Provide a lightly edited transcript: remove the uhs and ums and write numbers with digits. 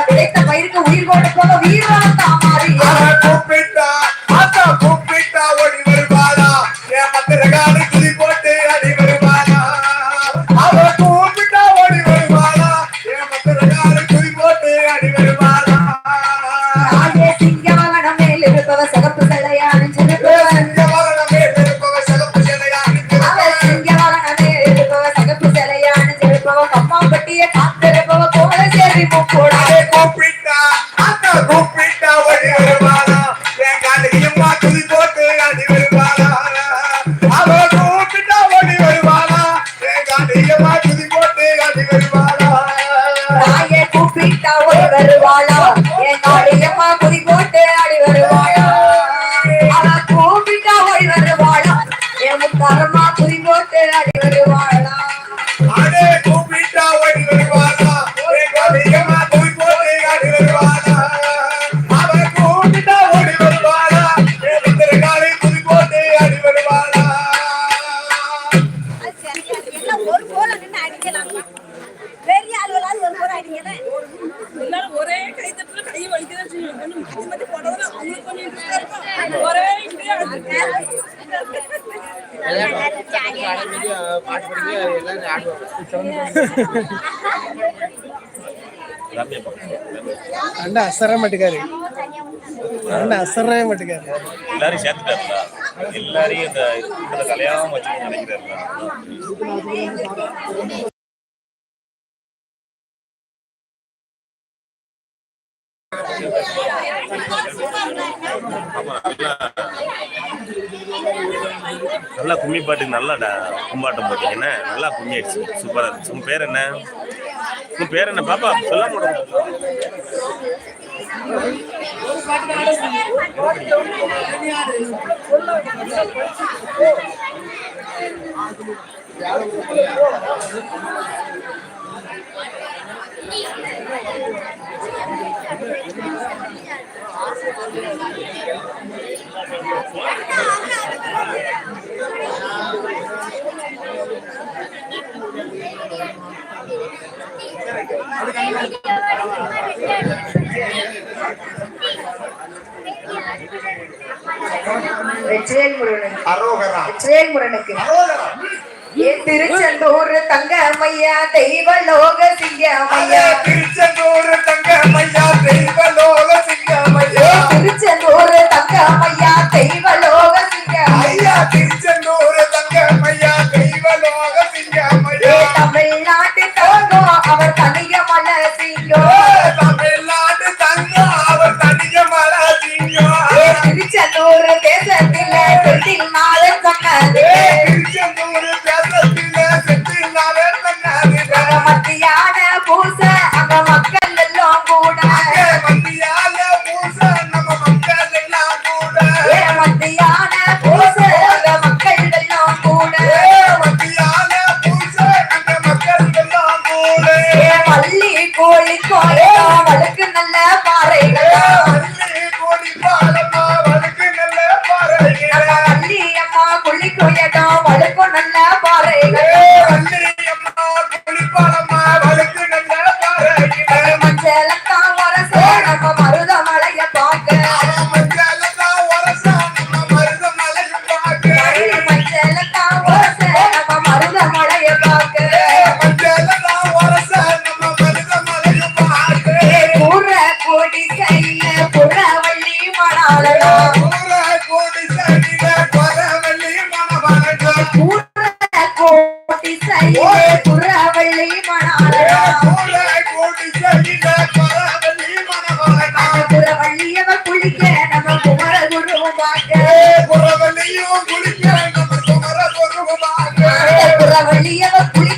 விதைத்த பயிருக்கு உயிர் போட்டு போக வீரன் தாமாரி கூப்பிட்டா ஓடி வருவாளா என் மத்திரகாடு குதி போட்டு அடி வருவாளா அவ கூப்பிட்டா ஓடி வருவாளா என் மத்திரகாடு குதி போட்டு அடி வருவாளா சிங்கவாகனம் மேல் இருப்பவ சகப்பு சிலையா கம்மாம்பட்டிய காத்திருப்பவ கோல சேரி மூக்கூடாது கூப்பிட்டா ஓடி வருவாளா என் காலையம்மா துதி போட்டு அடி வருவாளா அவ கூப்பிட்டா ஓடி வருவாளா என் காலையம்மா துதி போட்டு அடி வருவாளா தாயே கூப்பிட்டா ஓடி வருவாளா என் காலையம்மா துதி போட்டு அடி வருவாளா அவ கூப்பிட்டா ஓடி வருவாளா என் முத்தாரம்மா துதி போட்டு அடி வருவாளா கூப்பிட்டா ஓடி வருவாளா என் காலையம்மா துதி போட்டு அடி வருவாளா அவ கூப்பிட்டா ஓடி வருவாளா என் முத்திரகாளி துதி போட்டு அடி வருவாளா ஒரு போல நின்று அடிக்கலாம் பெரிய ஆளுகளால் ஒரு போல அடிக்கிறேன் எல்லாரும் ஒரே கைத்தட்டுல கை வலிக்கிறேன் ஒரே அண்ணா அசர மாட்டுக்காரு எல்லாரும் சேர்த்துட்டாருல எல்லாரையும் இந்த கல்யாணம் வச்சு நினைக்கிறாரு. நல்லா கும்மி பாட்டுக்கு நல்லா கும்பாட்டம் போட்டீங்கன்னா நல்லா கும்மி ஆயிடுச்சு. சூப்பரா இருந்துச்சு. உன் பேர் என்ன? உன் பேர் என்ன பாப்பா? சொல்ல முடியும். திருச்செந்தூர் தங்கமையா தெய்வலோக சிங்கமையா திருச்செந்தூர் தங்கமையா தெய்வலோக சிங்கமையா திருச்செந்தூர் தங்கமையா தெய்வலோக சிங்கமையா திருச்செந்தூர் தங்கமையா தெய்வலோக சிங்கமையா தமிழ்நாட்டு தங்கம் அவர் தனிய மல சிங்கம் தமிழ்நாட்டு தங்கம் அவர் தனிய மல சிங்கம் திருச்செந்தூர் தேசத்தில் செட்டில் நாள சொன்னது திருச்செந்தூர் தேசத்தில் செட்டில் நாள சொன்னது மத்தியான பூச அங்க மக்கள் எல்லாம் கூட மத்தியான பூச நம்ம மக்கள் எல்லாம் கூட மத்தியான பூச அங்க மக்கள் எல்லாம் கூட மத்தியான பூச அங்க மக்கள் எல்லாம் கூட பள்ளி கோழி கோயிலா வழக்கு நல்ல பாறைகள் பள்ளி கோழி பாலமா வழக்கு நல்ல பாறைகள் பள்ளி அம்மா குழி கோயடா வழக்கு நல்ல பாறைகள் பள்ளி அம்மா குழி பாலமா வழக்கு நல்ல பாறைகள் மஞ்சளத்தான் வரச நம்ம மருதமலைய பார்க்க மஞ்சளத்தான் வரச நம்ம மருதமலைய பார்க்க மஞ்சளத்தான் வரச நம்ம மருதமலைய பார்க்க மஞ்சளத்தான் வரச நம்ம மருதமலைய பார்க்க புற கோடி கையில புறவள்ளி மணாளடா புற கோடி கையில புறவள்ளி மணவாளடா புற கோடி கையில புறவள்ளி மணாளடா புற கோடி கையில புறவள்ளி மணவாளடா புறவள்ளியவ குளிக்க நம்ம குமர குரு பார்க்க புறவள்ளியும் குளிக்க நம்ம குமர குரு பார்க்க புறவள்ளியவ குளிக்க